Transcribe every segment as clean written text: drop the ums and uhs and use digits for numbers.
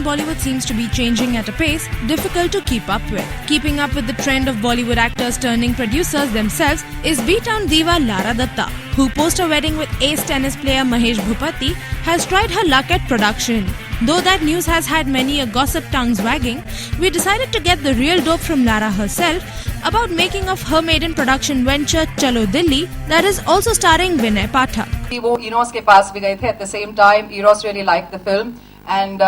Bollywood seems to be changing at a pace difficult to keep up with. Keeping up with the trend of Bollywood actors turning producers themselves is B-Town diva Lara Datta, who post her wedding with ace tennis player Mahesh Bhupati, has tried her luck at production. Though that news has had many a gossip tongues wagging, we decided to get the real dope from Lara herself about making of her maiden production venture Chalo Dilli, that is also starring Vinay Pathak. वो Eros के पास भी गए थे at the same time. Eros really liked the film and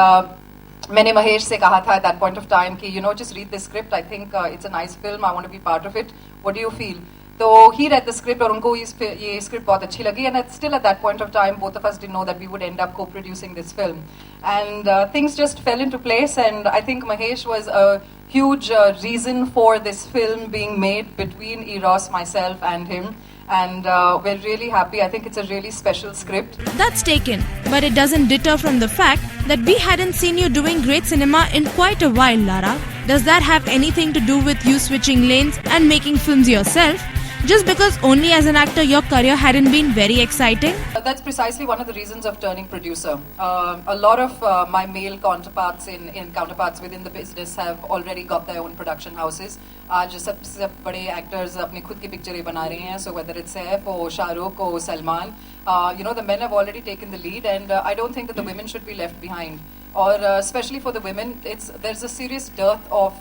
मैंने महेश से कहा था at that point of time कि just read the script. I think it's a nice film. I want to be part of it. What do you feel? So he read the script और उनको ये script बहुत अच्छी लगी, and still at that point of time both of us didn't know that we would end up co-producing this film, and things just fell into place, and I think Mahesh was a huge reason for this film being made between Eros, myself and him, and we're really happy. I think it's a really special script. That's taken, but it doesn't deter from the fact that we hadn't seen you doing great cinema in quite a while, Lara. Does that have anything to do with you switching lanes and making films yourself? Just because only as an actor your career hadn't been very exciting? That's precisely one of the reasons of turning producer. A lot of my male counterparts counterparts within the business have already got their own production houses. आज सबसे बड़े actors अपनी खुद की पिक्चरें बना रहे हैं. So whether it's Saif or Shahrukh or Salman, the men have already taken the lead, and I don't think that the women should be left behind. Or especially for the women, there's a serious dearth of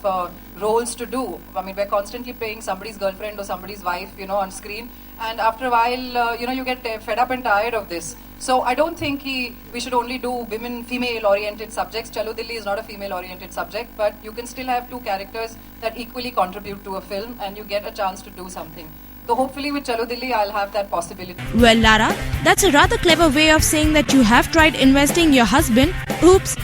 roles to do. I mean, we're constantly playing somebody's girlfriend or somebody's wife, on screen, and after a while, you get fed up and tired of this. So I don't think we should only do female-oriented subjects. Chalo Dilli is not a female-oriented subject, but you can still have two characters that equally contribute to a film, and you get a chance to do something. So hopefully with Chalo Dilli, I'll have that possibility. Well, Lara, that's a rather clever way of saying that you have tried investing your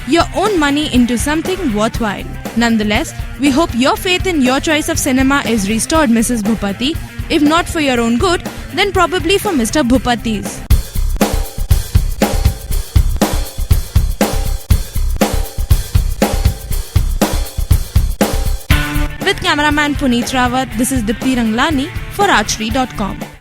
your own money into something worthwhile. Nonetheless, we hope your faith in your choice of cinema is restored, Mrs. Bhupati. If not for your own good, then probably for Mr. Bhupati's. With cameraman Puneet Rawat, this is Dipti Ranglani for Archery.com.